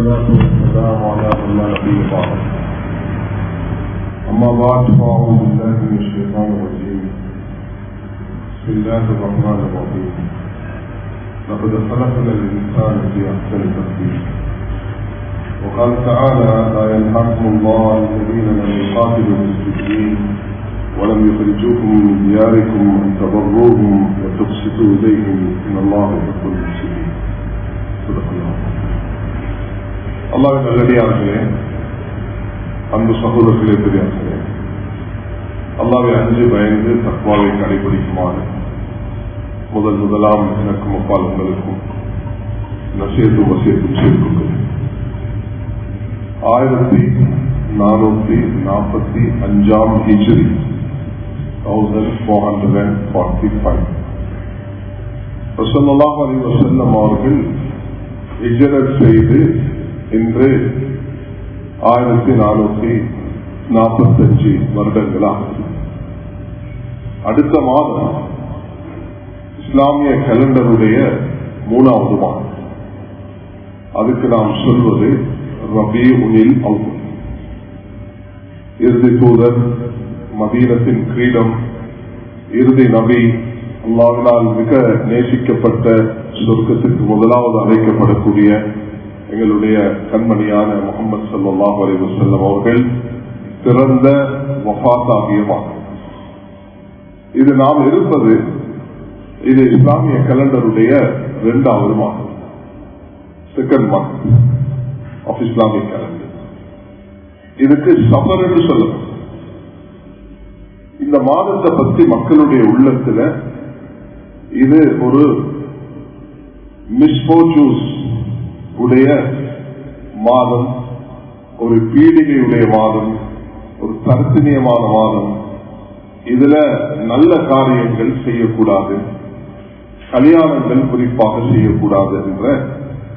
والصلاة والسلام على من لا نبي بعده. أما بعد فأعوذ بالله من الشيطان الرجيم. بسم الله الرحمن الرحيم. لقد خلقنا الإنسان في أحسن تقويم. وقال تعالى: لا ينهاكم الله عن الذين لم يقاتلوا في الدين ولم يخرجوكم من دياركم أن تبروهم وتقسطوا إليهم إن الله يحب المقسطين. صدق الله. அல்லாஹ்வின் நல்லடியார்களே, அன்பு சகோதரர்களே, பெரியார்களே, அல்லாஹ்வை அஞ்சு பயந்து தக்வாவை கடைபிடிக்குமாறு முதலாம் எனக்கும் அப்பால் உங்களுக்கும் நசீஹத்தும் வசியத்தும் சேர்த்துள்ளது. 1445 ஹிஜ்ரி 1445 ஸல்லல்லாஹு அலைஹி வஸல்லம் அவர்கள் ஹிஜ்ரத் செய்து இன்று 1445 வருடங்களாக அடுத்த மாதம் இஸ்லாமிய கேலண்டருடைய 3வது மாதம். அதுக்கு நாம் சொல்வது ரபீஉல் அவ்வல். இறுதி தூதர், மதீனத்தின் கிரீடம், இறுதி நபி, அல்லாஹ்வினால் மிக நேசிக்கப்பட்ட, சொர்க்கத்திற்கு முதலாவது அழைக்கப்படக்கூடிய எங்களுடைய கண்மணியான முஹம்மது ஸல்லல்லாஹு அலைஹி வஸல்லம் அவர்கள் பிறந்த வஃபாத்தாகிய மாதம் இது. நாம் இருப்பது இது இஸ்லாமிய கேலண்டருடைய 2வது மாதம், second month of Islamic calendar. இதுக்கு சஃபர் என்று சொல்லப்படும். இந்த மாதத்தை பற்றி மக்களுடைய உள்ளத்துல இது ஒரு மிஸ்போர்ச்சூன்ஸ் உடைய மாதம், ஒரு பீடிகையுடைய மாதம், ஒரு தர்சனியமான மாதம். இதுல நல்ல காரியங்கள் செய்யக்கூடாது, கல்யாணங்கள் குறிப்பாக செய்யக்கூடாது என்ற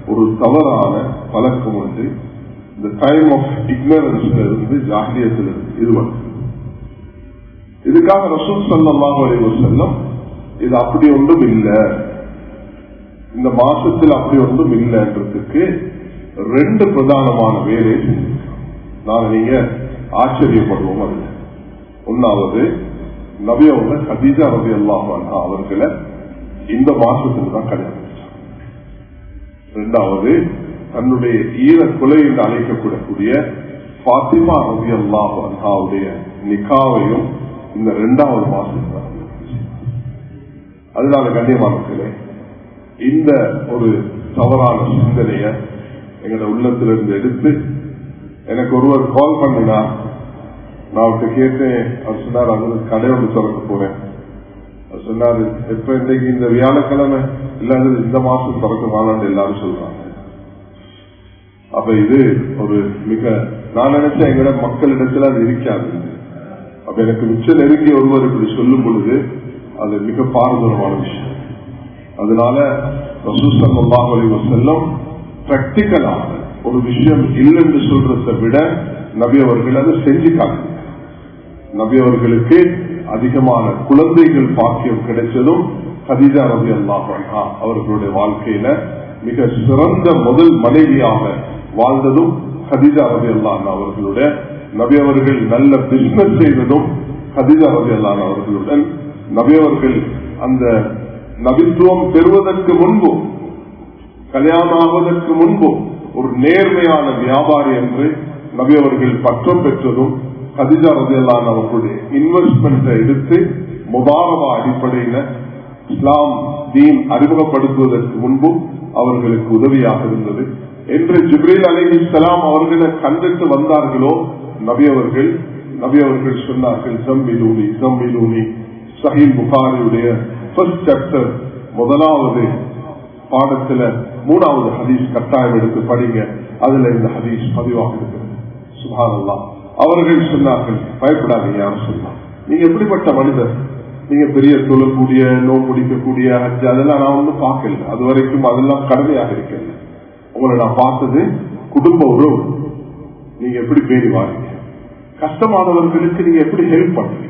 ஒரு தவறான பழக்கம் உண்டு. இந்த டைம் ஆஃப் இக்னரன்ஸ்ல இருந்து, ஜாஹிலியத்திலிருந்து இது வந்து. இதுக்காக ரசூல் ஸல்லல்லாஹு அலைஹி வஸல்லம் இது அப்படி ஒன்றும் இல்லை, இந்த மாசத்தில் அப்படி ஒன்றும் இல்லைன்றதுக்கு 2 பிரதானமான வேலை செஞ்சிருக்காங்க. நாங்க நீங்க ஆச்சரியப்படுவோம். அது ஒன்னாவது, நபி அவங்க கதீஜா ரலியல்லாஹு அன்ஹா அவர்களை இந்த மாசத்துல தான் கல்யாணம் செஞ்சாங்க. 2வது, தன்னுடைய ஈர கொலை என்று அழைக்கப்படக்கூடிய ஃபாத்திமா ரலியல்லாஹு அன்ஹாவுடைய நிக்காவையும் இந்த 2வது மாசத்துல தான். அதனால கண்ணியமானவர்களே, இந்த ஒரு தவறான சிந்தனைய எங்களோட உள்ளத்திலிருந்து எடுத்து, எனக்கு ஒருவர் கால் பண்ணினா, நான் அவர்கிட்ட கேட்டேன். அவர் சொன்னார், அது கடை ஒன்று திறக்க போறேன். அவர் சொன்னாரு, எப்ப இன்றைக்கு இந்த வியாழக்கிழமை இல்லாத இந்த மாசம் திறக்கமானான்னு எல்லாரும் சொல்றாங்க. அப்ப இது ஒரு மிக, நான் நினைச்சேன் எங்கட மக்களிடத்துல அது இருக்காது. அப்ப எனக்கு மிச்ச நெருங்கிய ஒருவர் இப்படி சொல்லும் பொழுது அது மிக பாரதூரமான விஷயம். அதனால ரசூல் ஸல்லல்லாஹு அலைஹி வஸல்லம் பிராக்டிகலாக ஒரு விஷயம் இல்லைன்னு சொல்றதை விட நபி அவர்கள் அதை செஞ்சு காட்டினார். நபி அவர்களுக்கு அதிகமான குழந்தைகள் பாக்கியம் கிடைச்சதும் கதீஜா ரலியல்லாஹு அன்ஹா அவர்களுடைய வாழ்க்கையில மிக சிறந்த முதல் மனைவியாக வாழ்ந்ததும் கதீஜா ரலியல்லாஹு அன்ஹா அவர்களுடைய, நபி அவர்கள் நல்ல பிசினஸ் செய்ததும் கதீஜா ரலியல்லாஹு அன்ஹா அவர்களுடன். நபி அவர்கள் அந்த நபித்துவம் பெறுவதற்கு முன்பும், கல்யாணம் ஆவதற்கு முன்பும் ஒரு நேர்மையான வியாபாரி என்று நபி அவர்கள் பட்டம் பெற்றதும் கதீஜா ரலியல்லாஹு அன்ஹா அவர்களுடைய இன்வெஸ்ட்மெண்ட்டை எடுத்து முதாரபா அடிப்படையில இஸ்லாம் தீன் அறிமுகப்படுத்துவதற்கு முன்பும் அவர்களுக்கு உதவியாக இருந்தது. என்று ஜிப்ரீல் அலைஹிஸ்ஸலாம் அவர்களை கண்டுட்டு வந்தார்களோ நபி அவர்கள் சொன்னார்கள், ஜம்மிலூனி ஜம்மிலூனி. சஹீஹ் புகாரியுடைய ஃபர்ஸ்ட் சாப்டர் 1வது பாடத்துல 3வது ஹதீஸ் கட்டாயம் எடுத்து படிங்க. அதுல இந்த ஹதீஸ் பதிவாக இருக்கிறது. சுப்ஹானல்லாஹ். அவர்கள் சொன்னார்கள், பயப்படாதீங்க. யாரும் சொன்னாங்க, நீங்க எப்படிப்பட்ட மனிதர், நீங்க பெரிய தொழக்கூடிய, நோன்பு பிடிக்கக்கூடிய, அதெல்லாம் நான் ஒன்றும் பார்க்கல, அது வரைக்கும் அதெல்லாம் கடமையாக இருக்கிறது. உங்களை நான் பார்த்தது குடும்ப உறவு, நீங்க எப்படி பேரி வாரீங்க, கஷ்டமானவர்களுக்கு நீங்க எப்படி ஹெல்ப் பண்றீங்க,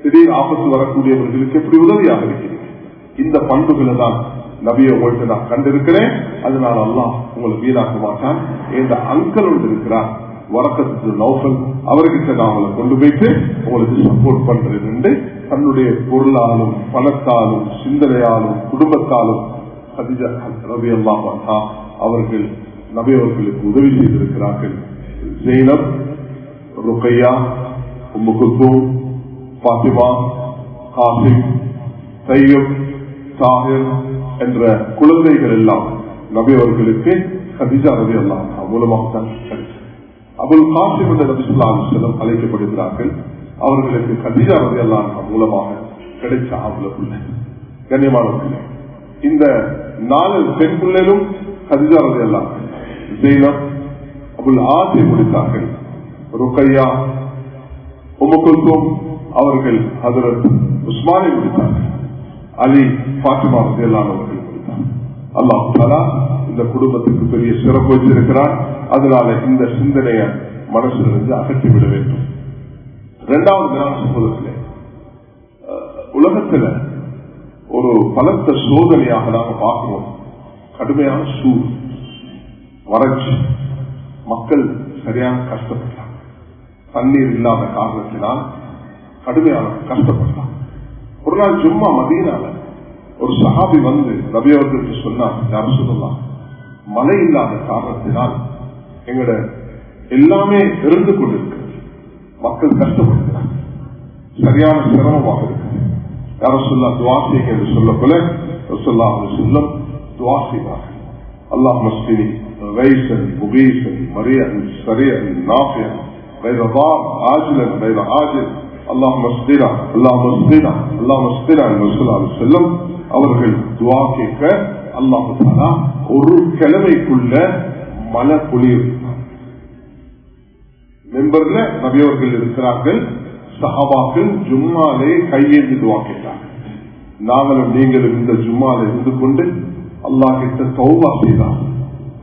திடீர் ஆபத்து வரக்கூடியவர்களுக்கு எப்படி உதவியாக இருக்கிறீங்க. இந்த பண்புகளை தான் நபியை உங்கள்கிட்ட நான் கண்டிருக்கிறேன், அதனால அல்லாஹ் உங்களை வீணாக்க மாட்டான். என்ற அங்கல் ஒன்று இருக்கிறார் வரக்கத்து நௌஃபல், அவர்கிட்ட நான் அவங்களை கொண்டு போயிட்டு உங்களுக்கு சப்போர்ட் பண்றேன் என்று தன்னுடைய பொருளாலும் பணத்தாலும் சிந்தனையாலும் குடும்பத்தாலும் ஹதீஜா ரலியல்லாஹு அன்ஹா அவர்கள் நபி அவர்களுக்கு உதவி செய்திருக்கிறார்கள். ஜெய்னப், ருக்கையா, உம்மு குல்தூம், ஃபாத்திமா, காசிம், தையப், தாஹிர் என்ற குழந்தைகள் எல்லாம் நபி அவர்களுக்கு ஹதீஜா ரலியல்லாஹு அன்ஹா மூலமாகத்தான் கிடைத்தது. அபுல் காசிம் என்ற நபி ஸல்லல்லாஹு அலைஹி வஸல்லம் அழைக்கப்படுகிறார்கள். அவர்களுக்கு ஹதீஜா ரலியல்லாஹு அன்ஹா மூலமாக கிடைச்ச ஆம்பளை பிள்ளை. கண்ணியமான பிள்ளை. இந்த 4 பெண் பிள்ளைகளும் ஹதீஜா ரலியல்லாஹு அன்ஹா, ஜெய்னப், அபுல் ஆசி முடித்தார்கள். ருக்கையா, உம்மு குல்தூம் அவர்கள் ஹஜ்ரத் உஸ்மானை முடித்தார்கள். அலி, ஃபாத்திமா ரலியல்லாஹு அவர்கள் முடித்தார்கள். அல்லாஹ் தஆலா இந்த குடும்பத்துக்கு பெரிய சிறப்பு வச்சிருக்கிறார். அதனால இந்த சிந்தனையை மனசிலிருந்து அகற்றிவிட வேண்டும். 2வது சகோதரர்களே, உலகத்துல ஒரு பலத்த சோதனையாக நாங்கள் பார்க்கிறோம். கடுமையான சூடு, வறட்சி, மக்கள் சரியான கஷ்டப்பட்டாங்க. தண்ணீர் இல்லாத காரணத்தினால் கடுமையான கஷ்டப்பட்டாங்க. ஒரு நாள் ஜும்மா மதீனால ஒரு சஹாபி வந்து நபி அவர்களுக்கு சொன்னார், யார் சொல்லலாம், மழை இல்லாத காரணத்தினால் எங்கட எல்லாமே இருந்து கொண்டிருக்கிறது, மக்கள் கஷ்டப்படுகிறாங்க, சரியான சிரமமாக இருக்கிறது. யாரும் சொல்ல துவா செய்ய என்று சொல்ல போல சொல்லம் துவா செய்வார்கள். அல்லாஹ் மஸ்கினி வைசன் முகீசன் மரியன் சரியன் நாஃபியன் غير ضار عاجلا غير عاجل اللهم اسقنا اللهم اسقنا اللهم اسقنا என்று ஸல்லல்லாஹு அலைஹி வஸல்லம் அவர்கள் துஆ கேட்க அல்லாஹ் தஆலா ஒரு கிழமைக்குள்ள மழை பொழியும். மெம்பர்ல நபி அவர்கள் இருக்கிறார்கள். சஹாபாக்கள் ஜும்மாலே கையேந்தி துஆ கேட்டார்கள். நாங்களும் நீங்களும் இந்த ஜும்மால இருந்து கொண்டு அல்லாஹ் கிட்ட தௌபா செய்தார்.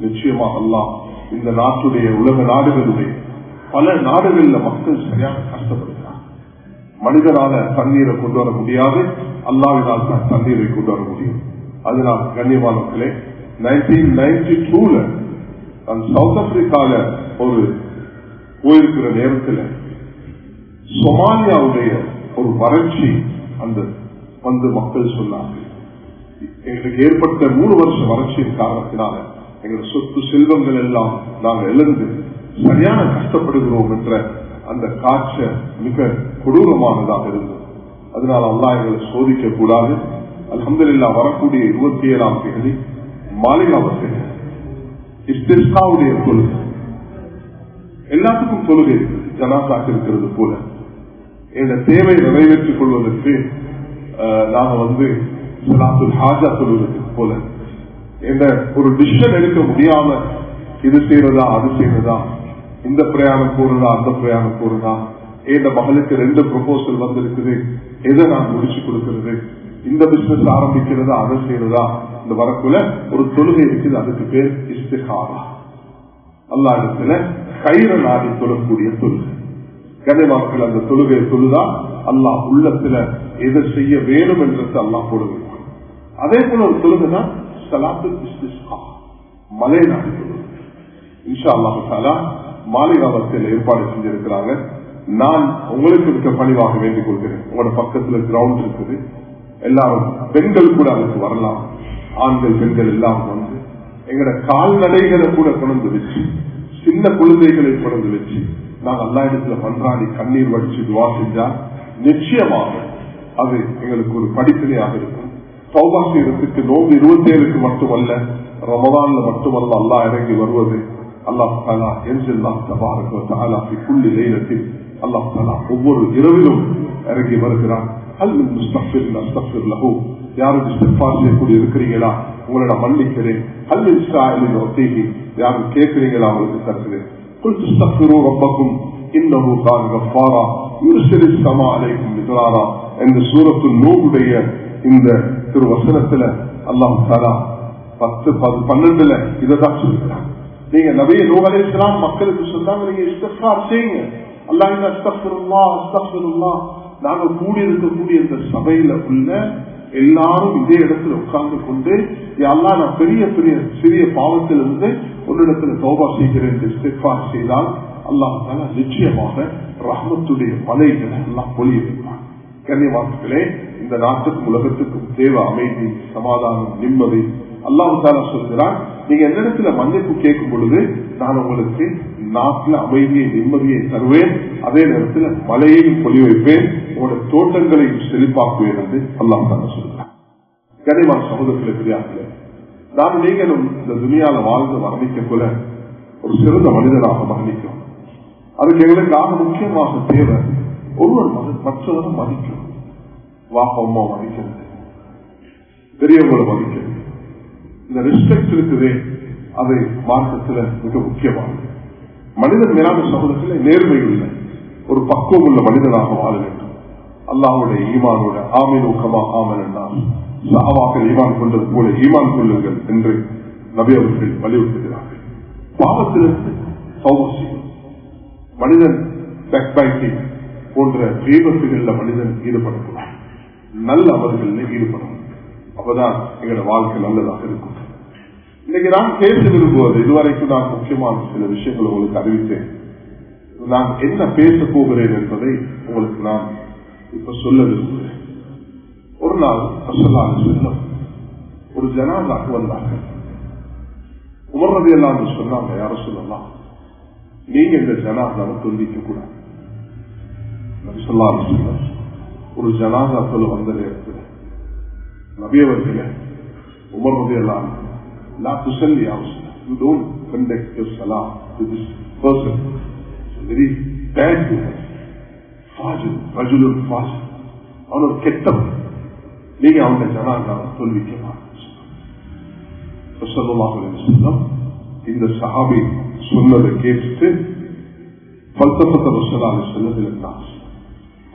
நிச்சயமாக அல்லாஹ் இந்த நாட்டுடைய உலக நாடுகளுடைய பல நாடுகள்ல மக்கள் சரியாக கஷ்டப்படுகிறார். மனிதனால தண்ணீரை கொண்டு வர முடியாது, அல்லாஹ்வினால் தான் தண்ணீரை கொண்டு வர முடியும். அதனால் கண்ணியமானவர்களே, 1992 நான் சவுத் ஆப்பிரிக்கால ஒரு போயிருக்கிற நேரத்தில் சொமாலியாவுடைய ஒரு வறட்சி அந்த வந்து மக்கள் சொன்னார்கள். எங்களுக்கு ஏற்பட்ட 3 வருஷ வறட்சியின் காரணத்தினால எங்கள் சொத்து செல்வங்கள் எல்லாம் நாங்கள் இழந்து சரியான கஷ்டப்படுகிறோம் என்ற அந்த காட்சி மிக கொடூரமானதாக இருந்தது. அதனால் அல்லாஹ் எங்களை சோதிக்க கூடாது. அல்ஹம்துலில்லாஹ் வரக்கூடிய 27ஆம் தேதி மாளிகாவத்தில் இஸ்திஸ்காவுடைய தொழுகை, எல்லாத்துக்கும் தொழுகை ஜனாசாக்கு இருக்கிறது போல இந்த தேவை நிறைவேற்றிக் கொள்வதற்கு நாங்க வந்து ஸலாத்துல் ஹாஜா தொழுவதற்கு போல என்ற ஒரு டிசிஷன் எடுக்க முடியாம இது செய்யறதா அது செய்யறதா, இந்த பிரயாணம் போறதா அந்த பிரயாணம் போறதா, இந்த மகளுக்கு 2 ப்ரொபோசல் வந்திருக்குது, எதை நான் முடிச்சு கொடுக்கிறது, இந்த பிசினஸ் ஆரம்பிக்கிறதா அதை செய்யறதா, இந்த வரக்குள்ள ஒரு தொழுகை இருக்குது. அதுக்கு பேர் இஸ்திகாரா. அல்லாஹ் இடத்துல கயிற நாடி தொழக்கூடிய தொழுகை. கண்ணியமானவர்கள், அந்த தொழுகையை தொழுதா அல்லாஹ் உள்ளத்துல எதை செய்ய வேணும் என்றது அல்லாஹ் போடுகிறான். அதே போல ஒரு தொழுகைதான் ஸலாத்துல் இஸ்திஸ்கா, மலை நாடி தொழுகை. இன்ஷா அல்லாஹ் தஆலா மாளிகாவத்தில் ஏற்பாடு செஞ்சிருக்கிறாங்க. நான் உங்களுக்கு இருக்க பணிவாக வேண்டிக் கொள்கிறேன். உங்களோட பக்கத்துல கிரவுண்ட் இருக்குது, எல்லாரும் பெண்கள் கூட அதுக்கு வரலாம். ஆண்கள் பெண்கள் எல்லாம் வந்து எங்களோட கால்நடைகளை கூட கொண்டு வச்சு, சின்ன குழந்தைகளை கொண்டு வச்சு நாங்கள் எல்லா இடத்துல மன்றாடி கண்ணீர் வடிச்சு துவா செஞ்சா நிச்சயமாக அது எங்களுக்கு ஒரு படிப்பினையாக இருக்கும். தௌபா செய்யறதுக்கு நோம்பு 27க்கு மட்டுமல்ல, ரமதான்ல மட்டுமல்ல அல்லாஹ் இறங்கி வருவது. அல்லாஹ் தஆலா யன்ஸில்லாஹ் தபாரக வ தஆலா ஃபி குல்லி லைலத்தின், அல்லாஹ் தஆலா ஒவ்வொரு இரவிலும் இறங்கி வருகிறான். ஹல் மின் முஸ்தக்ஃபிரின் அஸ்தக்ஃபிர் லஹு, யாரும் இஸ்திக்ஃபார் செய்யக்கூடிய இருக்கிறீங்களா, உங்களோட மன்னிக்கிறேன். ஹல் மின் ஸாயிலின் உத்தீஹி, யாரும் கேட்கிறீங்களா, உங்களுக்கு தருகிறேன். குல் தஸ்தக்ஃபிரு ரப்பக்கும் இன்னஹு கான கஃபாரா யுர்சிலிஸ் ஸமா அலைக்கும் மித்ராரா என்ற சூரத்துல் நூஹுடைய இந்த திருவசனத்துல அல்லாஹ் தஆலா 10-12 இததான் சொல்கிறார். நீங்க நபி நூஹ் அலைஹிஸ்ஸலாம் மக்களுக்கு சொன்னாங்க, நீங்க இஸ்திக்ஃபார் செய்யுங்க. அல்லாஹ் அஸ்தக்ஃபிருல்லாஹ் அஸ்தக்ஃபிருல்லாஹ். நாங்க கூடி இருக்கக்கூடிய இந்த சபையில உள்ள எல்லாரும் இதே இடத்துல உட்கார்ந்து கொண்டு அல்லா நான் பெரிய பெரிய சிறிய பாவத்திலிருந்து ஒரு இடத்துல தௌபா செய்கிறேன் என்று இஸ்திக்ஃபார் செய்தால் அல்லாஹ் தஆலா நிச்சயமாக ரஹ்மத்துடைய மலைகளை எல்லாம் பொழிய வைப்பார். கண்ணியவான்களே, இந்த நாட்டுக்கும் உலகத்துக்கும் தேவை அமைதி, சமாதானம், நிம்மதி. அல்லாஹ் தஆலா சொல்கிறான், நீங்க எந்த இடத்துல மன்னிப்பு கேட்கும் பொழுது நான் உங்களுக்கு நாட்டில் அமைதியை நிம்மதியை தருவேன், அதே நேரத்தில் மலையையும் பொழி வைப்பேன், உங்களோட தோட்டங்களையும் செழிப்பாக்குவேன் என்று அல்லாஹ் தஆலா சொல்கிறான். கனிமான சகோதரர்களே, பெரியார்களே, நான் நீங்களும் இந்த துனியால வாழ்ந்து மரணிக்கக்குள்ள ஒரு சிறந்த மனிதனாக மரணிக்கும். அதுக்கு எங்களுக்கு ஆக முக்கியமாக தேவை ஒருவர் மற்றவரை மதிக்கணும். வாப்பா அம்மா மதிக்கிறது, பெரியவங்களை மதிக்கிறது. இந்த ரெஸ்பெக்ட் இருக்குதே, அது மார்க்கத்தில் மிக முக்கியமானது. மனிதன் மேலான சகோதரர்களே, நேர்மை உள்ள ஒரு பக்குவம் உள்ள மனிதனாக வாழ வேண்டும். அல்லாஹ்வுடைய ஈமானோட ஆமீனு கமா ஆமனன் சஹாபாக்கள் ஈமான் கொண்டது போல ஈமான் கொள்ளுங்கள் என்று நபி அவர்கள் வலியுறுத்துகிறார்கள். பாவத்திலிருந்து தௌபா செய்யும். மனிதன் பேக்பைட்டிங் போன்ற விபத்துகளில் மனிதன் ஈடுபடக்கூடாது, நல்ல அமல்களில் ஈடுபடும். அப்பதான் எங்களோட வாழ்க்கை நல்லதாக இருக்கும். இன்னைக்கு நான் பேச விரும்புவது, இதுவரைக்கும் நான் முக்கியமான சில விஷயங்களை உங்களுக்கு அறிவித்தேன். நான் என்ன பேச போகிறேன் என்பதை உங்களுக்கு நான் இப்ப சொல்ல விரும்புகிறேன். ஒரு நாள் ரசூலுல்லாஹி ஸல்லல்லாஹு அலைஹி வஸல்லம் ஒரு ஜனாஸாக்கு வந்தார்கள். உமர் ரலியல்லாஹு அன்ஹு சொன்னாங்க, யா ரசூலல்லாஹ், நீங்க இந்த ஜனாஸாவை தொழுவிக்க கூடாது. நபி ஸல்லல்லாஹு அலைஹி வஸல்லம் ஒரு ஜனாஸா சொல்ல வந்த நேரத்தில் நபி அவர்களே, உமர் ரலியல்லாஹு அன்ஹு, லா துஸல்லி யா ரசூலல்லாஹ், you don't conduct your salah to this person. It's very bad to us. ஃபாஜிர், ரஜுலுன் ஃபாஜிர், அவன் ஒரு கெட்டவன், நீங்க அவங்க ஜனாஸாவை தொழுவிக்கலாம். ஸல்லல்லாஹு அலைஹி வஸல்லம் இந்த சஹாபி சொன்னதை கேட்டுட்டு ஃபல்சஃபத் ரசூலுல்லாஹி ஸல்லல்லாஹு அலைஹி வஸல்லம்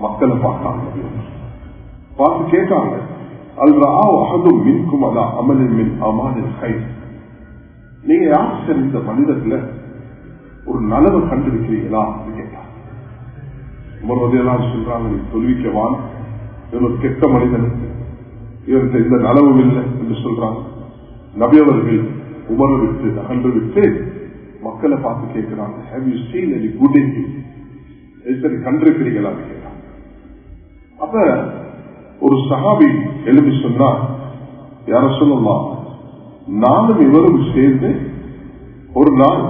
மக்களை பார்த்தாங்க. பார்த்து கேட்டாங்க, அல் ரஆ அஹதும் மின்கும் அலா அமலின் மின் அமாலில் கைர், நீங்க யார் சார் இந்த மனிதர்ல ஒரு நலவை கண்டிருக்கிறீங்களா என்று கேட்டாங்க. உமர் ரலியல்லாஹு அன்ஹு சொல்றாங்க, நீ தொழுவிக்கவான், இவர் ஒரு கெட்ட மனிதன், இவருக்கு இந்த நலவும் இல்லை என்று சொல்றாங்க. நபி அவர்கள் உமரை விட்டு அகன்று விட்டு மக்களை பார்த்து கேட்கிறாங்க, have you seen any good in him? சரி கண்டிருக்கிறீங்களா கேட்டாங்க. அப்ப ஒரு சஹாபி எழுதி சொன்னார், யா ரசூலல்லாஹ், நானும் இவரும் சேர்ந்து ஒரு நாள்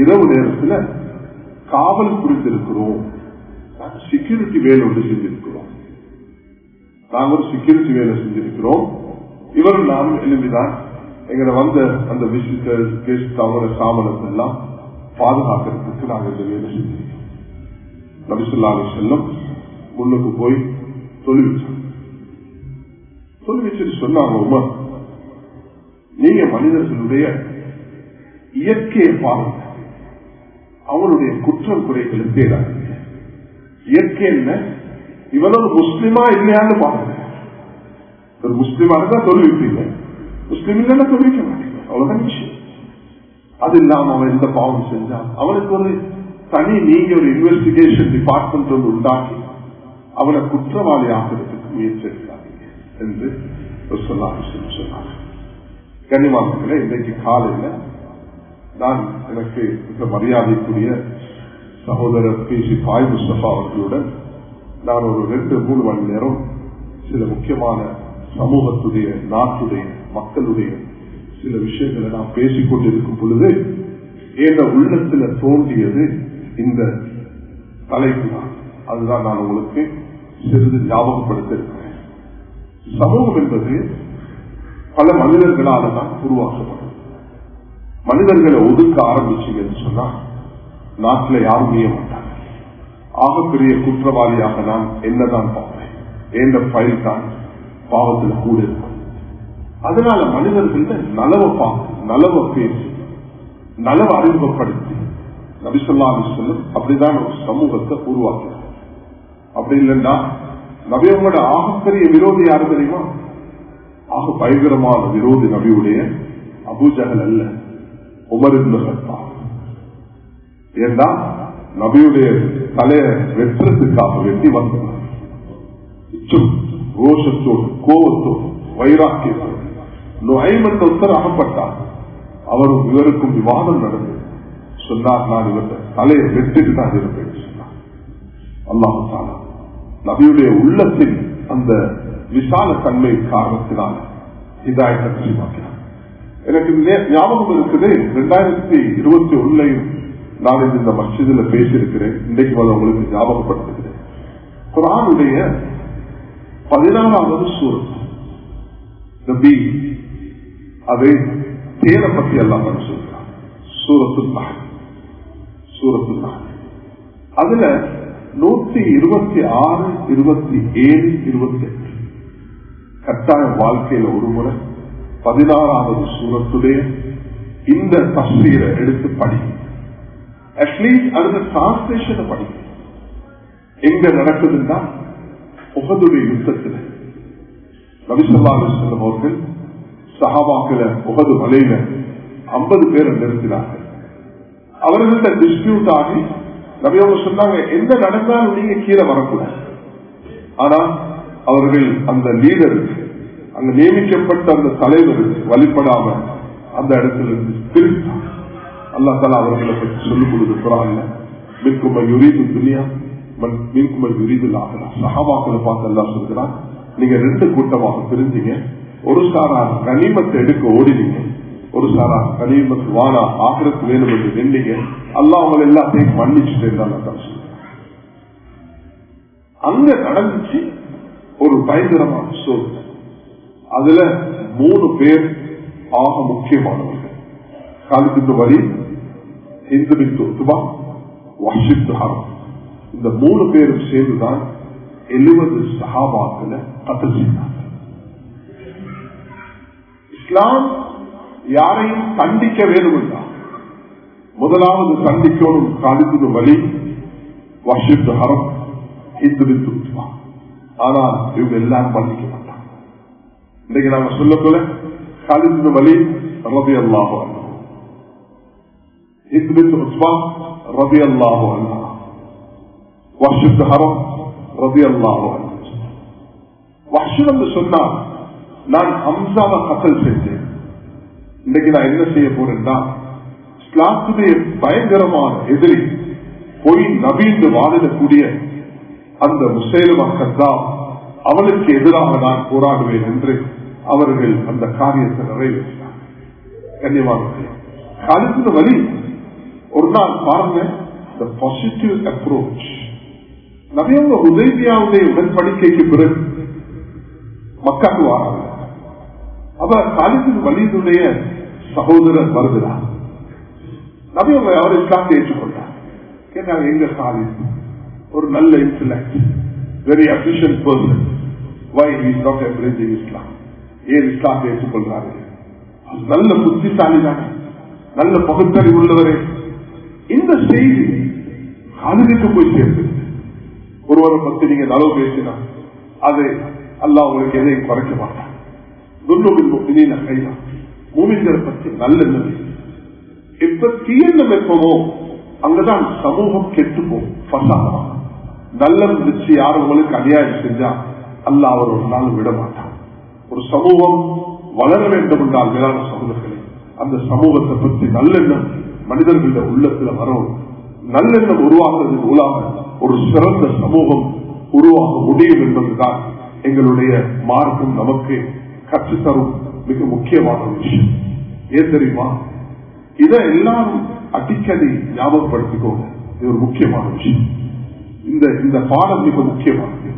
இரவு நேரத்தில் காவல் புரிந்திருக்கிறோம், செக்யூரிட்டி வேலை ஒன்று செஞ்சிருக்கிறோம், நாங்கள் ஒரு செக்யூரிட்டி வேலை செஞ்சிருக்கிறோம். இவரும் நானும் எழுதிதான் எங்களை வந்த அந்த விசிட்டர்ஸ் கெஸ்ட் அவங்களோட சாமனத்தை எல்லாம் பாதுகாக்கிறதுக்கு நாங்கள் இந்த வேலை செஞ்சிருக்கோம். நபி ஸல்லல்லாஹு அலைஹி வஸல்லம் முன்னுக்கு போய் தொழுவிச்சு சொன்னாங்க, உமர், நீங்க மனிதர்களுடைய இயற்கையை பாருங்க, அவனுடைய குற்றம் குறைகளை தேடாதீங்க. இயற்கை என்ன, இவன் ஒரு முஸ்லிமா இல்லையான்னு பாருங்க. ஒரு முஸ்லிமா இருந்தா தொழுவிப்பீங்க, முஸ்லிம் இல்லைன்னா தொழுவிக்க மாட்டீங்க, அவ்வளவுதான் விஷயம். அது இல்லாம அவன் எந்த பாவம் செஞ்சான், அவனுக்கு ஒரு தனி நீங்க ஒரு இன்வெஸ்டிகேஷன் டிபார்ட்மெண்ட் ஒன்று உண்டாக்கி அவனை குற்றவாளி ஆகிறதுக்கு முயற்சி எடுக்கிறாங்க என்று சொன்னாங்க. கனிமாக்களே, இன்றைக்கு காலையில நான் எனக்கு மிக மரியாதைக்குரிய சகோதரர் பி.சி. பாய் முஸ்தபா அவர்களுடன் நான் ஒரு 2-3 மணி நேரம் சில முக்கியமான சமூகத்துடைய, நாட்டுடைய, மக்களுடைய சில விஷயங்களை நான் பேசிக்கொண்டிருக்கும் பொழுது என்ற உள்ளத்துல தோன்றியது இந்த தலைப்பு தான். அதுதான் நான் உங்களுக்கு சிறிது ஞாபகப்படுத்த இருக்கிறேன். சமூகம் என்பது பல மனிதர்களால் தான் உருவாக்கப்படும். மனிதர்களை ஒதுக்க ஆரம்பிச்சீங்கன்னு சொன்னா நாட்டில் யாரும் செய்ய மாட்டாங்க. ஆகப்பெரிய குற்றவாளியாக நான் என்னதான் பார்ப்பேன், எந்த ஃபைல் தான் பாவத்தில் கூட இருக்கும். அதனால மனிதர்கள நலவை பார்த்து, நலவை பேசி, நலவை அறிமுகப்படுத்தி நபி ஸல்லல்லாஹு அலைஹி வஸல்லம் அப்படிதான் ஒரு சமூகத்தை உருவாக்குறாங்க. அப்படி இல்லைன்னா நபியோட ஆகப்பெரிய விரோதி யாரு தெரியுமா? ஆக பயங்கரமான விரோதி நபியுடைய அபூஜஹல் அல்ல, உமர் இப்னு கத்தாப். ஏன்னா நபியுடைய தலையை வெட்டுறதுக்காக வெட்டி வந்தார். ரோஷத்தோடு, கோபத்தோடு, வைராக்கியத்தோடு நுழைம் என்ற ஒருத்தர் அகப்பட்டார். அவரும் இவருக்கும் விவாதம் நடந்தது. சொன்னார், நான் இவற்றை தலையை வெட்டிட்டு தான் இருப்பேன் சொன்னார். அல்லாஹ் தஆலா நபியுடைய உள்ளத்தின் அந்த விசால தன்மை காரணத்தினால் ஹிதாயத்தை நசீபாக்கினார். எனக்கு ஞாபகம் இருக்குது, 2021 நான் இந்த மஸ்ஜிதில் பேசியிருக்கிறேன். இன்றைக்கு உங்களுக்கு ஞாபகப்படுத்துகிறேன். குர்ஆனுடைய 16வது சூரத் நபி, அதை தேனை பற்றி எல்லாம் சொல்றார். சூரத்துல் நஹ்ல். அதுல 126, 27, 28 கட்டாய வாழ்க்கையில ஒரு முறை 16வது சூரத்துடைய இந்த தஃசீரை எடுத்து படி. அட்லீஸ்ட் அந்த டிரான்ஸ்லேஷனை படி. எங்க நடக்குதுன்னா, உஹதுடைய யுத்தத்தில் நபி ஸல்லல்லாஹு அலைஹி வஸல்லம் அவர்கள் சஹாபாக்களை உஹது மலையில 50 பேரை நிறுத்தினார்கள். அவர்கள்ட்ட டிஸ்பியூட் ஆகி நபி அவங்க சொன்னாங்க, எந்த நடந்தாலும் நீங்க கீழே வரக்கூடாது. ஆனா அவர்கள் அந்த லீடருக்கு, அங்க நியமிக்கப்பட்ட அந்த தலைவருக்கு வழிபடாம அந்த இடத்துல இருந்து திருத்தாங்க. அல்லாஹ் தஆலா அவர்களை பற்றி சொல்லிக் கொடுத்து குர்ஆன்ல, மின்கும் மன் யுரீது துன்யா மின்கும் மன் யுரீதுல் ஆகிரா. சஹாபாக்களை பார்த்து அல்லாஹ் சொல்கிறான், நீங்க 2 கூட்டமாக பிரிஞ்சீங்க. ஒரு சாரா கனிமத்தை எடுக்க ஓடினீங்க, ஒரு சாரா கனிமத்து வானா ஆகிரத்து வேணும் என்று நின்றீங்க. அல்லாஹ் அவங்க எல்லாத்தையும் மன்னிச்சுட்டு அங்க நடந்துச்சு ஒரு பயங்கரமான சோதனை. அதுல 3 பேர் ஆக முக்கியமானவர்கள். காலித் பின் வலீத், ஹிந்த் பின் உத்பா, வஹ்ஷ் பின் ஹர்ப். இந்த 3 பேரும் சேர்ந்துதான் 70 சஹாபாக்களை கத்ல் செய்தார்கள். இஸ்லாம் யாரையும் தண்டிக்க வேண்டும் என்றார். முதலாவது தண்டிக்கணும் காலித் பின் வலீத், வஹ்ஷ் பின் ஹர்ப், ஹிந்த் பின் உத்பா. ஆனால் இவங்க எல்லாரும் மன்னிக்க மாட்டாங்க. இன்னைக்கு நாங்க சொல்ல போல காலித் பின் வலீத் ரலியல்லாஹு அன்ஹு, ஹிந்த் பின் உத்பா ரலியல்லாஹு அன்ஹு, வஹ்ஷ் பின் ஹர்ப் ரலியல்லாஹு அன்ஹு. வஹ்ஷ் வந்து சொன்னார், நான் ஹம்சாவை கத்ல் செஞ்சேன். இன்னைக்கு நான் என்ன செய்ய போறேன்னா, இஸ்லாத்துடைய பயங்கரமான எதிரி, பொய் நபீந்து வாதிடக்கூடிய அந்த முஸைலமா கஸ்ஸாப், அவனுக்கு எதிராக நான் போராடுவேன் என்று அவர்கள் அந்த காரியத்தை நிறைவேற்றினார். கண்ணியமானவர்களே, காலித் பின் வலீத் ஒரு நாள் பாருங்க, the positive approach. நபியவங்க ஹுதைபியாவுடைய உடன்படிக்கைக்கு பிறகு மக்காக்கு வராங்க. அவர் காலித் பின் வலீதுடைய சகோதரர் வருகிறார். நபியவங்க அவர் இஸ்லாத்தை ஏற்றுக்கொண்டார். கேட்டாங்க, எங்க காலித் ஒரு நல்ல intellect, very efficient person, why he is not embracing Islam? ஏன் இஸ்லாத்தை ஏற்றுக்கொள்றாரு? நல்ல புத்திசாலி தானே, நல்ல பகுத்தறிவு உள்ளவரே. இந்த செய்தி காலிதுக்கு போய் சேர்ந்து, ஒருவரை பத்தி நீங்க நலவு பேசினா அது அல்லாஹ் உங்களுக்கு எதையும் குறைக்க மாட்டான். மூமின்களை பற்றி நல்ல நிலை. எப்ப தீயெண்ணம் வைப்போமோ அங்கதான் சமூகம் கெட்டுப்போம், பசாதமாக. நல்லம் வச்சு யாரும் உங்களுக்கு அநியாயம் செஞ்சா அல்லாஹ் அவர் ஒரு நாள் விட மாட்டான். ஒரு சமூகம் வளர வேண்டும் என்றால் மேலான சகோதரர்களே, அந்த சமூகத்தை பற்றி நல்லெண்ணம் மனிதர்களுடைய உள்ளத்துல வரும். நல்லெண்ணம் உருவாக்குறது மூலமாக ஒரு சிறந்த சமூகம் உருவாக முடியும் என்பதுதான் எங்களுடைய மார்க்கம் நமக்கு கற்றுத்தரும் மிக முக்கியமான விஷயம். ஏன் தெரியுமா? இதை எல்லாரும் அடிக்கடி ஞாபகப்படுத்திக்கோங்க. இது ஒரு முக்கியமான விஷயம். இந்த பாடம் மிக முக்கியமானது.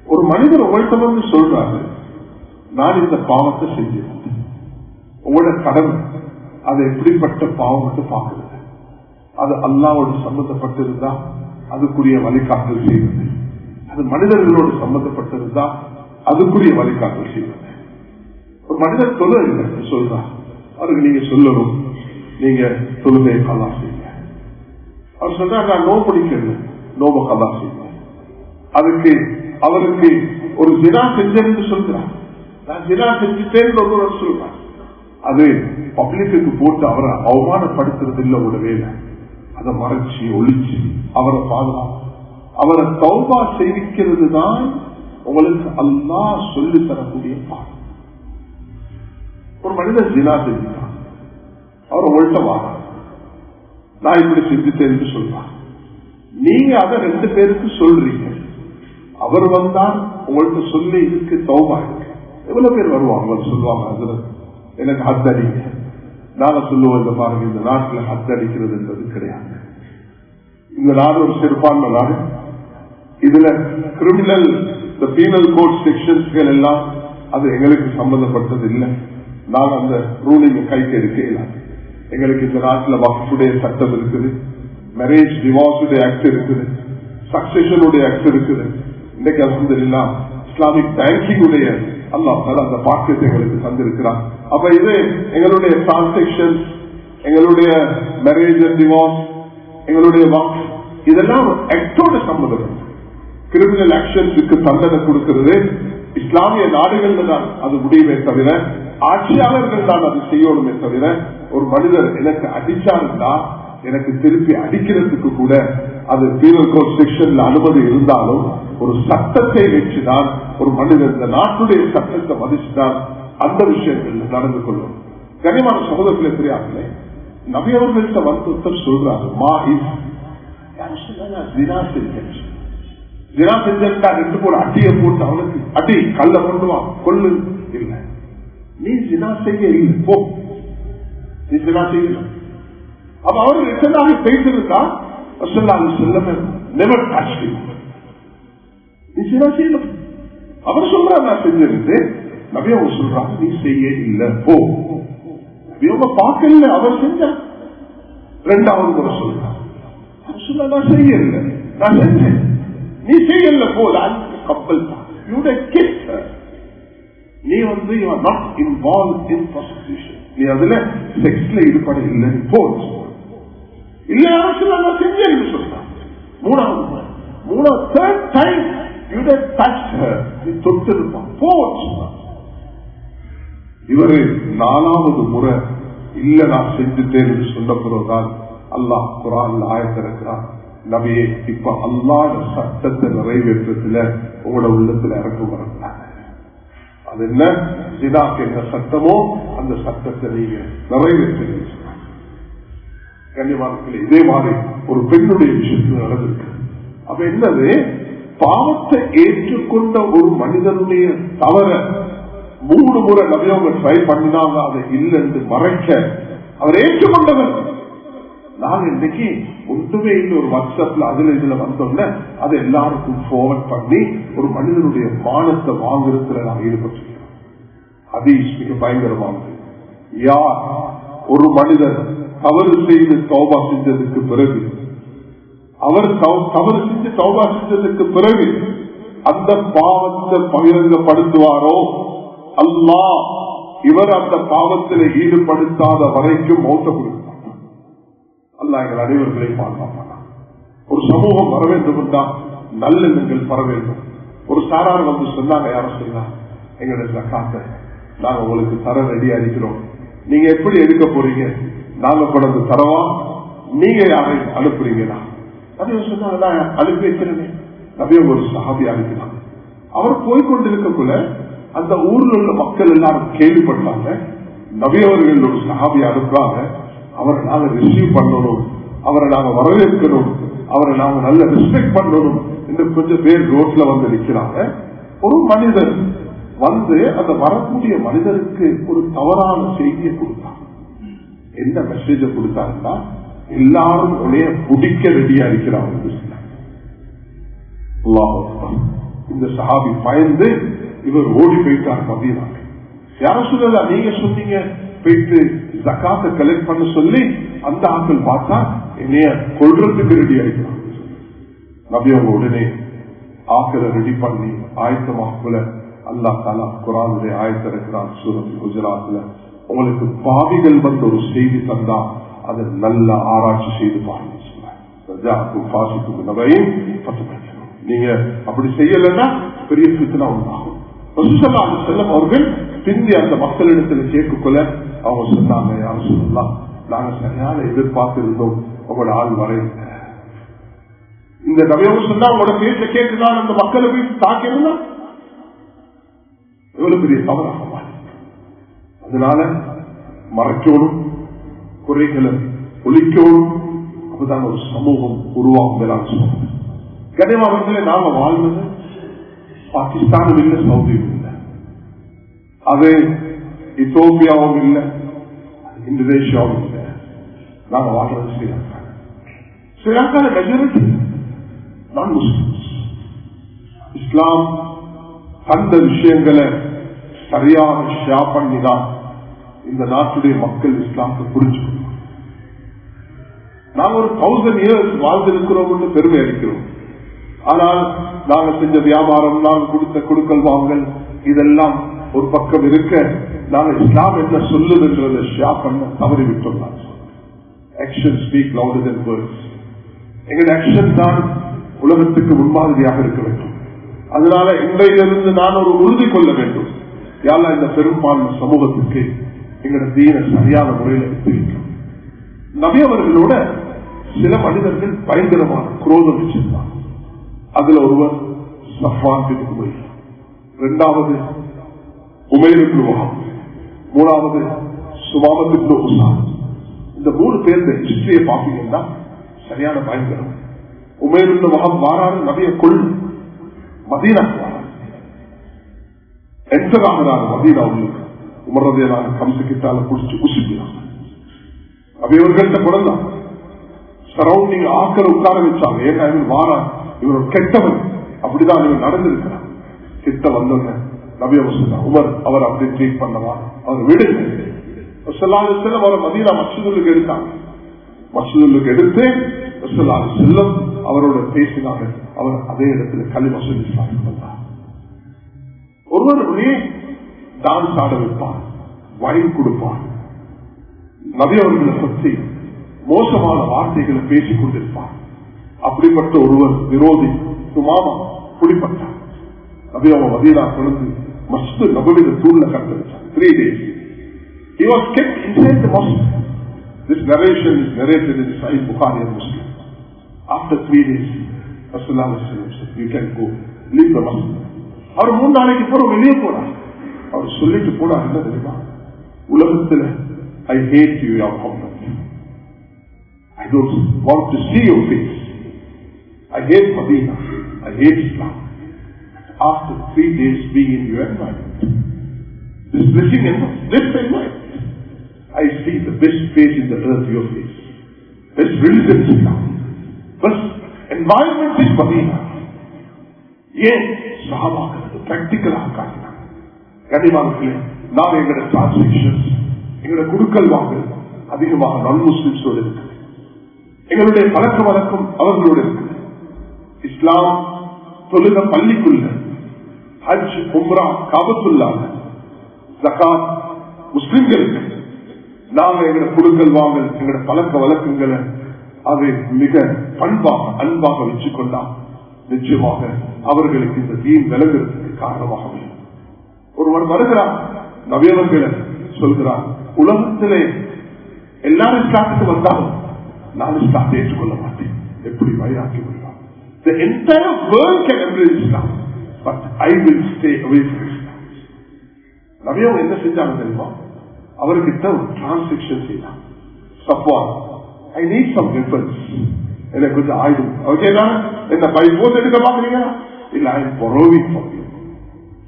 ஒரு மனிதர் உங்கள்கிட்ட வந்து சொல்றாரு, நான் இந்த பாவத்தை செஞ்சேன். உங்களோட கடமை அதை எப்படிப்பட்ட பாவத்தை பார்க்கிறது, அது அல்லாஹ்வோடு சம்பந்தப்பட்டிருந்தா அதுக்குரிய வழிகாட்டல் செய்வது, அது மனிதர்களோடு சம்பந்தப்பட்டிருந்தா அதுக்குரிய வழிகாட்டல் செய்வது. ஒரு மனிதர் தொழுகை சொல்றார், அவருக்கு நீங்க சொல்லணும், நீங்க தொழுகையை கலா செய்யுங்க. அவர் சொல்றா, நான் நோம்பு பிடிக்கல, நோம்பு கலா செய்யுங்க. அதுக்கு அவருக்கு ஒரு ஜினா செஞ்சேன்னு சொல்றார், நான் ஜினா செஞ்சுட்டேன்னு ஒருவர் சொல்றார். அது பப்ளிக்கு போட்டு அவரை அவமானப்படுத்துறது இல்லை ஒரு வேலை. அதை மறைச்சு ஒழிச்சு அவரை பாதுகாப்பு, அவரை தௌபா செய்விக்கிறது தான் உங்களுக்கு அல்லாஹ் சொல்லி தரக்கூடிய பாடம். ஒரு மனிதன் ஜினா செஞ்சுட்டான், அவர் உங்கள்கிட்ட வாங்க, நான் இப்படி செஞ்சுட்டேன்னு சொல்றான். நீங்க அதை 2 பேருக்கு சொல்றீங்க. அவர் வந்தால் உங்கள்கிட்ட சொல்லி இதுக்கு தௌபா இருக்கு. எவ்வளவு பேர் வருவாங்க, சொல்லுவாங்க அதுல எனக்கு ஹத் அடிங்க. நாங்க சொல்லுவோம், இந்த பாருங்க, இந்த நாட்டில் ஹத் அடிக்கிறது என்பது கிடையாது. இந்த நாடு ஒரு சிறப்பான நாடு. இதுல கிரிமினல் பீனல் கோட் செக்ஷன்ஸ்கள் எல்லாம் அது எங்களுக்கு சம்பந்தப்பட்டது இல்லை. நாங்க அந்த ரூலிங் கைக்கு எடுக்கல. எங்களுக்கு இந்த நாட்டில் வக்ஃபுடைய சட்டம் இருக்குது, மேரேஜ் டிவோர்ஸ் ஆக்ட் இருக்குது, சக்சஷனுடைய ஆக்ட் இருக்குது. இன்னைக்கு அல்ஹம்துலில்லாஹ் இஸ்லாமிக் பேங்கிங் உடைய அல்லாஹ் அந்த பாக்கியத்தை எங்களுக்கு தந்திருக்கிறார். அப்ப இது எங்களுடைய டிரான்சாக்சன், எங்களுடைய மேரேஜ் அண்ட் டிவோர்ஸ், எங்களுடைய வக்ஃப், இதெல்லாம் ஆக்டோட சம்பந்தம். கிரிமினல் ஆக்ஷன்ஸுக்கு தண்டனை கொடுக்கிறது இஸ்லாமிய நாடுகள்ல தான் அது முடியுமே தவிர, ஆட்சியாளர்கள் தான் அது செய்யணுமே தவிர, ஒரு மனிதர் எனக்கு அடிச்சாருந்தா எனக்கு திருப்பி அடிக்கிறதுக்கு கூட அது பீனல் கோட் செக்ஷன்ல அனுமதி இருந்தாலும் ஒரு சட்டத்தை வச்சுதான் ஒரு மனிதர் இந்த நாட்டுடைய சட்டத்தை மதிச்சுதான் அந்த விஷயங்கள் நடந்து கொள்ளும். கனிமான சகோதரர்களே, தெரியாமலே நபி அவர்கள்ட்ட வந்து சொல்றாரு, மா இஸ் ஜினா செஞ்சா 2 போல அடியை போட்டு அவனுக்கு அடி கல்ல கொண்டுவான் கொள்ளு இல்லை. நீ ஜினா செய்ய இல்லை, போ, நீ ஜினா செய்யல. அப்ப அவர் ரிட்டனாக பேசிருந்தா நெவர் டச் நீ ஜினா செய்யல. அவர் சொல்றாரு நான் செஞ்சிருந்து, நபி அவங்க சொல்றாங்க நீ செய்ய இல்லை, போ. நபி அவங்க பார்க்கல, அவர் செஞ்ச 2வது முறை சொல்றாங்க, நான் செய்யல, நான் செஞ்சேன், நீ செய்யல, போல கப்பல் நீ வந்து you are not involved in prostitution, நீ அதுல செக்ஸ்ல ஈடுபட இல்லை, போ இல்ல. நான் செஞ்சேன்னு சொல்றான். 3வது third time you have touched her, நீ தொட்டிருப்பான், போ. இவரு 4வது முறை இல்ல நான் செஞ்சுட்டேன்னு சொன்ன பிறகுதான் அல்லாஹ் குர்ஆன்ல ஆயத்திருக்கிறான், நபியே இப்ப அல்லாஹ் சட்டத்தை நிறைவேற்றத்துல உங்களோட உள்ளத்துல இறக்கம் வரக்கூடாது. அது என்ன ஜினாக்கு என்ன சட்டமோ அந்த சட்டத்தை நீங்க நிறைவேற்ற. கண்ணியமானவர்களே, இதே மாதிரி ஒரு பெண்ணுடைய விஷயத்தில் நடந்திருக்கு. அப்ப என்னது, பாவத்தை ஏற்றுக்கொண்ட ஒரு மனிதனுடைய தவற 3 முறை நபி அவங்க ட்ரை பண்ணினாங்க, அதை இல்லைன்னு மறைக்க. அவர் ஏற்றுக்கொண்டவர். நாங்க இன்னைக்கு ஒன்றுமே இல்லை, ஒரு வாட்ஸ்அப்ல அதுல இதுல வந்தோம்னா அதை எல்லாருக்கும் ஃபார்வர்ட் பண்ணி ஒரு மனிதனுடைய மானத்தை வாங்குறதுல நாங்க ஈடுபட்டிருக்கிறோம். ஹதீஸ் மிக பயங்கரமானது. யார் ஒரு மனிதர் தவறு செய்து தௌபா செஞ்சதுக்கு பிறகு, அவர் தவறு செஞ்சு தௌபா செஞ்சதுக்கு பிறகு அந்த பாவத்தை பகிரங்கப்படுத்துவாரோ, அல்லாஹ் இவர் அந்த பாவத்தில் ஈடுபடுத்தாத வரைக்கும் மௌத்த கொடுப்பார். அல்லாஹ் எங்கள் அனைவர்களையும் பாதுகாப்பான். ஒரு சமூகம் வர வேண்டும் என்றால் நல்லெண்ணங்கள் வர வேண்டும். ஒரு சாரார் வந்து சொன்னாங்க, யாரும் சொன்னா எங்களுடைய ஜக்காத்தை நாங்க உங்களுக்கு தர ரெடியா இருக்கிறோம், நீங்க எப்படி எடுக்க போறீங்க, நாங்க கொண்டு தரவா, நீங்க யாரையும் அனுப்புறீங்களா? நபி சொன்னாங்க, நான் அனுப்பி வைக்கிறேன். நபி ஒரு சஹாபி அனுப்பினாங்க. அவர் போய்கொண்டிருக்கக்குள்ள அந்த ஊர்ல உள்ள மக்கள் எல்லாரும் கேள்விப்பட்டாங்க, நபி அவர்கள் ஒரு சஹாபி அனுப்புறாங்க, அவரை நாங்க ரிசீவ் பண்ணணும், அவரை நாங்க வரவேற்கணும், அவரை நாங்க நல்ல ரெஸ்பெக்ட் பண்ணணும் என்று கொஞ்சம் பேர் ரோட்ல வந்து நிற்கிறாங்க. ஒரு மனிதர் வந்து அந்த வரக்கூடிய மனிதருக்கு ஒரு தவறான செய்தியை கொடுத்தார். என்ன மெசேஜ கொடுத்தாருன்னா, எல்லாரும் உடைய பிடிக்க ரெடியா இருக்கிறாங்க. இந்த சஹாபி பயந்து இவர் ஓடி போயிட்டார் மதீனாக்கு. யாரும் சொல்லல, நீங்க சொன்னீங்க போயிட்டு ஜகாத்தை கலெக்ட் பண்ண சொல்லி, அந்த ஆட்கள் பார்த்தா என்னைய கொள்றதுக்கு ரெடி ஆயிட்டாங்க. நபி அவங்க உடனே ஆக்களை ரெடி பண்ணி ஆயத்தமாக்குல அல்லாஹ் தஆலா குர்ஆனுடைய ஆயத்தை இருக்கிறான் சூரத் குஜராத்ல, உங்களுக்கு பாவிகள் வந்து ஒரு செய்தி தந்தா அதை நல்ல ஆராய்ச்சி செய்து பாருங்க. நீங்க அப்படி செய்யலன்னா பெரிய பித்தனா உண்டாகும். அவர்கள் பிந்தி அந்த மக்களிடத்தில் கேட்கக்குள்ள அவங்க சொன்னாங்க, யாரும் சொல்லலாம், நாங்க சரியான எதிர்பார்த்து இருந்தோம், உங்களோட ஆள் வரை இந்த நபியவங்க சொன்னா உங்களோட பேச்ச கேட்டுதான் அந்த மக்களை போய் தாக்கினா எவ்வளவு பெரிய தவறாக மாறி. அதனால மறைக்கணும், குறைகளை ஒழிக்கணும். அப்பதான் ஒரு சமூகம் உருவாகும். கனிமாவர்களே, நாம வாழ்வது பாகிஸ்தானும் இல்லை, சவுதியும் இல்லை, அது இத்தோப்பியாவும் இல்லை, இந்தோனேஷியாவும் இல்லை. நாம வாழ்றது ஸ்ரீலங்கா. ஸ்ரீலங்கால மெஜாரிட்டி நான் முஸ்லிம்ஸ். இஸ்லாம் அந்த விஷயங்களை சரியாக ஷேர் பண்ணிதான் இந்த நாட்டுடைய மக்கள் இஸ்லாத்தை புரிஞ்சுக்கணும். நாங்கள் ஒரு 1000 years வாழ்ந்திருக்கிறோம் என்று பெருமை அளிக்கிறோம். ஆனால் நாங்கள் செஞ்ச வியாபாரம், நாங்கள் கொடுத்த கொடுக்கல் வாங்கல், இதெல்லாம் ஒரு பக்கம் இருக்க, நாங்கள் இஸ்லாம் என்ன சொல்லுதுன்றதை ஷேர் பண்ண தவறிவிட்டோம். Action speak louder than words. எங்கள் ஆக்ஷன் தான் உலகத்துக்கு முன்மாதிரியாக இருக்க வேண்டும். அதனால இன்றையிலிருந்து நான் ஒரு உறுதி கொள்ள வேண்டும். யாரா இந்த பெரும்பான்மை சமூகத்துக்கு எங்களோட தீன சரியான முறையில் எடுத்து நபி அவர்களோட சில மனிதர்கள் பயங்கரமான குரோதம் வச்சிருந்தாங்க. அதுல ஒருவர் சஃப்வான் பின் உமைர், இரண்டாவது உமைர் இப்னு வஹப், மூணாவது சுமாமத் இப்னு உஸாம். இந்த 3 பேர் ஹிஸ்டரியை பாத்தீங்கன்னா சரியான பயங்கரம். உமைர் இப்னு வஹப் வாராரு, நபியை கொள்ளு மதீனாக்கு வாராரு. என்கிறார் மதீனா உள்ளுக்கு உமரதையிலான கம்சு கிட்டால குடிச்சு குசிக்கிறாங்க. அவையவர்கள்ட்ட குழந்தான் சரௌண்டிங் ஆக்கள் உட்கார வச்சாங்க. ஏன்னா இவன் வாரா, இவர் ஒரு கெட்டவன், அப்படிதான் இவன் நடந்திருக்கிறான். கிட்ட வந்தவங்க நபி அவர் உமர் அவர் அப்படி ட்ரீட் பண்ணவா, அவர் விடு செல்லம் அவரை மதீனா மஸ்ஜிதுக்கு எடுத்தாங்க. மஸ்ஜிதுக்கு எடுத்து செல்லம் அவரோட பேசினாங்க. அவர் அதே இடத்துல கலிமா சொல்லி வந்தார். ஒருவருடைய டான்ஸ் ஆட வைப்பார், வைன் கொடுப்பார், நபி அவர்களை பற்றி மோசமான வார்த்தைகளை பேசிக் கொண்டிருப்பார். அப்படிப்பட்ட ஒருவர் விரோதி சுமாமா பிடிப்பட்டார். நபி அவங்க மதீனா கொண்டு மஸ்ஜித் நபவியில தூண்ல கட்ட வச்சார். 3 days he was kept inside the mosque. This narration is narrated in Sahih Bukhari and Muslim. After 3 days Rasulullah said, you can go, leave the mosque. அவர் 3 நாளைக்கு பிறகு வெளியே போறார். அவர் சொல்லிட்டு போனார், என்ன தெரியுமா, உலகத்துல I hate you, your Muhammad. I don't want to see your face. I hate Medina. I hate Islam. After 3 days being in your environment, this blessing and this environment, I see the best face in the earth, your face. Best religion is Islam. Best environment is Medina. ஏன் சஹாபாக்கள் பிராக்டிக்கலாக காட்டினாங்க. கனிமானத்திலே நாம் எங்களோட transactions, எங்களோட குடுக்கல் வாங்கல் அதிகமாக நான் முஸ்லிம்ஸோடு இருக்கு. எங்களுடைய பழக்க வழக்கம் அவர்களோடு இருக்கு. இஸ்லாம் தொழுக பள்ளிக்குள்ள, ஹஜ் உம்ரா காபத்துல்லாஹ், ஜகாத் முஸ்லிம்களுக்கு. நாங்க எங்களோட குடுக்கல் வாங்கல், எங்களோட பழக்க வழக்கங்களை அதை மிக பண்பாக அன்பாக வச்சுக்கொண்டா நிச்சயமாக அவர்களுக்கு இந்த தீன் விலகிறதுக்கு காரணமாக. ஒருவர் வருகிறார், நபியவர்களை சொல்கிறார், உலகத்திலே எல்லாரும் இஸ்லாத்துக்கு வந்தாலும் நான் இஸ்லாத்தை ஏற்றுக்கொள்ள மாட்டேன். எப்படி வயிறாக்கி வருகிறார். The entire world can embrace Islam, but I will stay away from Islam. நபியவங்க என்ன செஞ்சாங்க தெரியுமா, அவர்கிட்ட ஒரு டிரான்சாக்சன் செய்தாங்க. Safwan, I need some weapons, எனக்கு கொஞ்சம் ஆயுதம் ஓகேதான், என்ன பை போட்டு எடுக்க பாக்குறீங்க, இல்ல I am borrowing from you.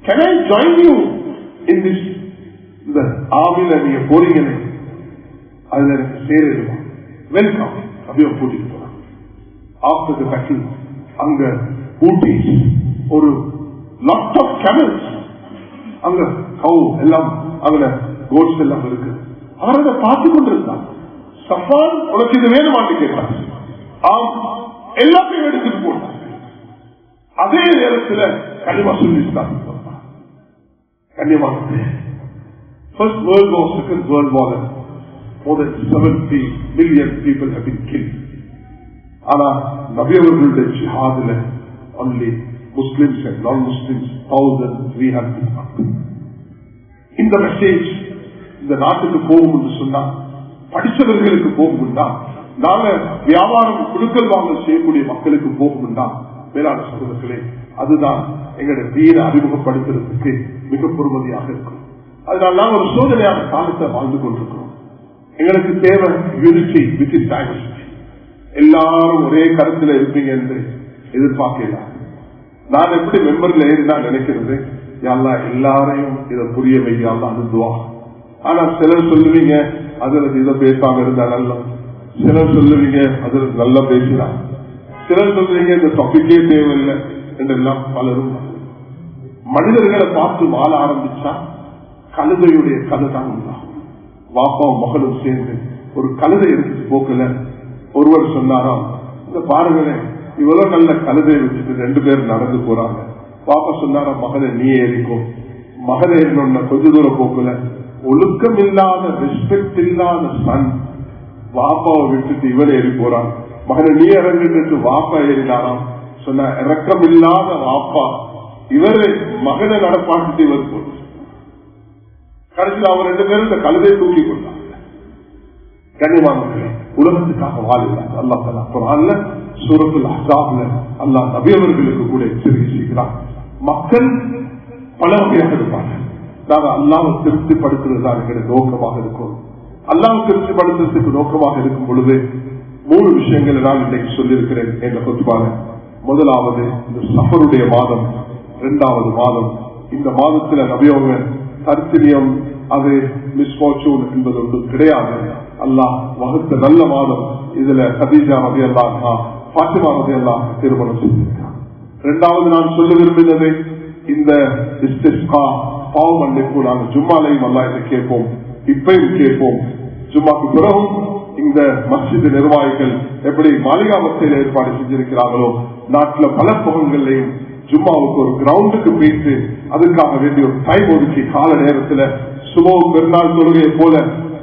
Can I join you in this? இந்த ஆவில நீங்க போறீங்களே, அதுல எனக்கு சேருமா, வெல்கம் அப்படியே கூட்டிட்டு போறாங்க. ஆஃப்டர் தி பேட்டில் அங்க ஊட்டி ஒரு லாட் ஆஃப் கேமல்ஸ், அங்க கவு எல்லாம் அங்க கோட்ஸ் எல்லாம் இருக்கு. அவர் அதை பார்த்து கொண்டிருந்தார். சஃப்வான், உனக்கு இது வேணுமான்னு கேட்டார். ஆம், எல்லாத்தையும் எடுத்துட்டு போனார். அதே நேரத்தில் கனிமா சொல்லிட்டார். கண்ணியமாக First World War, Second World War, more than 70 million people have been killed. ஆனா நபியவர்களுடைய ஜிஹாதுல only Muslims and non-Muslims 1,300. இந்த மெசேஜ் இந்த நாட்டுக்கு போகும் என்று சொன்னா, படித்தவர்களுக்கு போகும்னா, நாங்க வியாபாரம் குடுக்கல் வாங்கல் செய்யக்கூடிய மக்களுக்கு போகும்னா, மேலான சகோதரர்களே, அதுதான் எங்களுடைய தீனை அறிமுகப்படுத்துறதுக்கு மிக பொறுமதியாக இருக்கும். அதனால நாம் ஒரு சோதனையான காலத்தை வாழ்ந்து கொண்டிருக்கிறோம். எங்களுக்கு தேவை யூனிட்டி வித் இன் டைவர்சிட்டி. எல்லாரும் ஒரே கருத்துல இருப்பீங்க என்று எதிர்பார்க்கலாம். நான் எப்படி மெம்பர்ல ஏறினா நினைக்கிறது, யாழ்லா எல்லாரையும் இதை புரிய வைக்கலாம் அதுவா. ஆனா சிலர் சொல்லுவீங்க அதுல இதை பேசாம இருந்தா நல்லா, சிலர் சொல்லுவீங்க அதுல நல்லா பேசினான், சிலர் சொல்லுவீங்க இந்த டாபிக்கே தேவையில்லை என்றெல்லாம் பலரும். மனிதர்களை பார்த்து வாழ ஆரம்பிச்சா கழுதையுடைய கதை தான் உண்டாகும். வாப்பாவும் மகளும் சேர்ந்து ஒரு கழுதை எடுத்து போக்கல. ஒருவர் சொன்னாராம், இந்த பாருங்களேன் இவ்வளவு நல்ல கழுதையை வச்சுட்டு 2 பேர் நடந்து போறாங்க. பாப்பா சொன்னாரா, மகனை நீ ஏறிக்கும். மகனை ஏறினோம்னா கொஞ்ச தூரம் போக்கல, ஒழுக்கம் இல்லாத ரெஸ்பெக்ட் இல்லாத சன் வாப்பாவை விட்டுட்டு இவரை ஏறி போறான். மகனை நீ இறங்கிட்டு வாப்பா ஏறினாராம். சொன்ன இறக்கம் இல்லாத வாப்பா இவரு மகனை நடப்பாட்டு இவர் போட்டு கடைசியில் அவர் 2 பேரும் இந்த கழுதையை தூக்கி கொண்டாங்க. கண்ணியமானவர்களே, உலகத்துக்காக வாழ்கிறார். அல்லாஹ் தஆலா குர்ஆன்ல சூரத்துல் அஹ்ஸாப்ல அல்லாஹ் நபி அவர்களுக்கு கூட எச்சரிக்கை செய்கிறார். மக்கள் பல வகையாக இருப்பாங்க. நாங்கள் அல்லாஹ்வை திருப்திப்படுத்துறது தான் எங்களுடைய நோக்கமாக இருக்கும். அல்லாஹ்வை திருப்திப்படுத்துறதுக்கு நோக்கமாக இருக்கும் பொழுது 3 விஷயங்களை நான் இன்றைக்கு சொல்லியிருக்கிறேன் என்ற கொத்துவாங்க. முதலாவது இந்த சஃபருடைய மாதம், 2வது மாதம். இந்த மாதத்துல நபியவங்க தர்த்தினியம் அது மிஸ்பார்ச்சூன் என்பது ஒன்று கிடையாது. அல்லாஹ் வகுத்த நல்ல மாதம். இதுல கதீஜா ரலியல்லாஹு, ஃபாத்திமா ரலியல்லாஹு திருமணம் செய்திருக்கிறார். 2வது நான் சொல்ல விரும்பினது இந்த இஸ்திஸ்கா பாவ மன்னிப்பு நாங்கள் ஜும்மாலையும் அல்லாஹ்வை கேட்போம், இப்பயும் கேட்போம். ஜும்மாக்கு பிறகும் இந்த மஸ்ஜித் நிர்வாகிகள் எப்படி மாளிகா மத்தியில் ஏற்பாடு செஞ்சிருக்கிறார்களோ, நாட்டில் பல பகுதிகளிலையும் ஜும்மாவுக்கு ஒரு கிரவுண்டுக்கு போயிட்டு அதுக்காக வேண்டிய ஒரு டைம் ஒதுக்கி கால நேரத்தில் சுபோ பெருநாள் தொழுகையை போல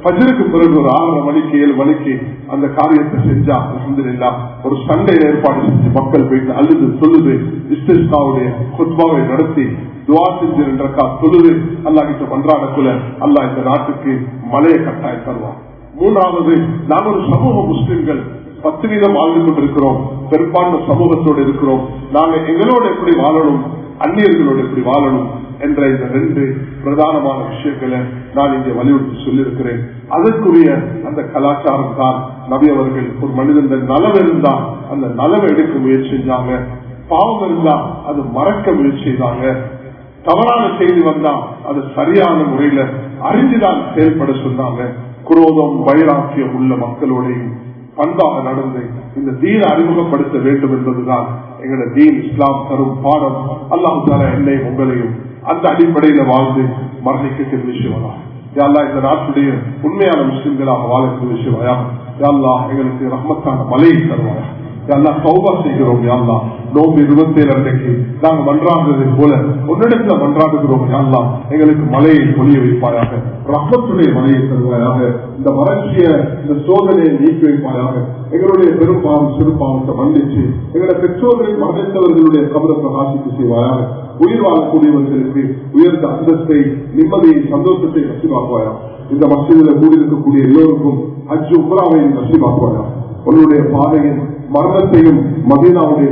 பஜருக்கு பிறகு ஒரு 6:30 மணிக்கு 7 மணிக்கு அந்த காரியத்தை செஞ்சா அல்ஹம்துலில்லாஹ் ஒரு சண்டை ஏற்பாடு செஞ்சு மக்கள் போயிட்டு அழுது சொல்லுது இஸ்திஸ்காவுடைய குத்பாவை நடத்தி துவா செஞ்சு 2 ரக்காத் தொழுது அல்லாஹ் கிட்ட பண்றாடக்குள்ள அல்லாஹ் இந்த நாட்டுக்கு மழையை கட்டாயம் தருவான். 3வது, நாம் ஒரு சமூக முஸ்லிம்கள் 10% வாழ்ந்து கொண்டிருக்கிறோம், பெரும்பான்மை சமூகத்தோடு இருக்கிறோம். நாங்கள் எங்களோட எப்படி வாழணும், அந்நியர்களோடு எப்படி வாழணும் என்ற இந்த 2 பிரதானமான விஷயங்களை நான் இங்கே வலியுறுத்தி சொல்லியிருக்கிறேன். அதற்குரிய அந்த கலாச்சாரம் தான் நபி அவர்கள் ஒரு மனிதன் நலவு இருந்தா அந்த நலவை எடுக்க முயற்சி செஞ்சாங்க, பாவம் இருந்தா அது மறக்க முயற்சி செய்தாங்க, தவறான செய்தி வந்தா அது சரியான முறையில அறிந்துதான் செயல்பட சொன்னாங்க. குரோதம் வைராக்கியம் உள்ள மக்களோடையும் பண்பாக நடந்து இந்த தீனை அறிமுகப்படுத்த வேண்டும் என்பதுதான் எங்களுடைய தீன் இஸ்லாம் தரும் பாடம். அல்லாஹ் தஆலா என்னையும் உங்களையும் அந்த அடிப்படையில வாழ்ந்து மரணிக்க விஷயமா யாழ்லா இந்த நாட்டுடைய உண்மையான முஸ்லிம்களாக வாழக்கூடிய விஷயமாயா யாழ்லா எங்களுக்கு ரஹ்மத்தான மலையை தருவாயா யாழ்லா தௌபா செய்கிறோம். யாழ்லா நோம்பு 27 அன்றைக்கு நாங்கள் மன்றாடுறது போல உன்னிடத்துல மன்றாடுகிறோம். யாழ்லா எங்களுக்கு மலையை பொழிய வைப்பாயாக, ரஹ்மத்துடைய மலையை தருவாயாக, இந்த வறட்சிய இந்த சோதனையை நீக்கி வைப்பாயாக, எங்களுடைய பெரும்பாவம் சிறுபாவத்தை மன்னிச்சு எங்களுடைய பெற்றோர்களை மறைத்தவர்களுடைய கபரை பிரகாசித்து செய்வாயாக, உயிர் வாழக்கூடியவர்களுக்கு உயர்ந்த அந்தஸ்தை நிம்மதியை சந்தோஷத்தை நசிவாக்குவாயா. இந்த மஸ்ஜிதில் கூடியிருக்கக்கூடிய எல்லோருக்கும் ஹஜ் உம்ராவை நசிவாக்குவாயா. உன்னுடைய பாதையின் மரணத்தையும் மதீனாவுடைய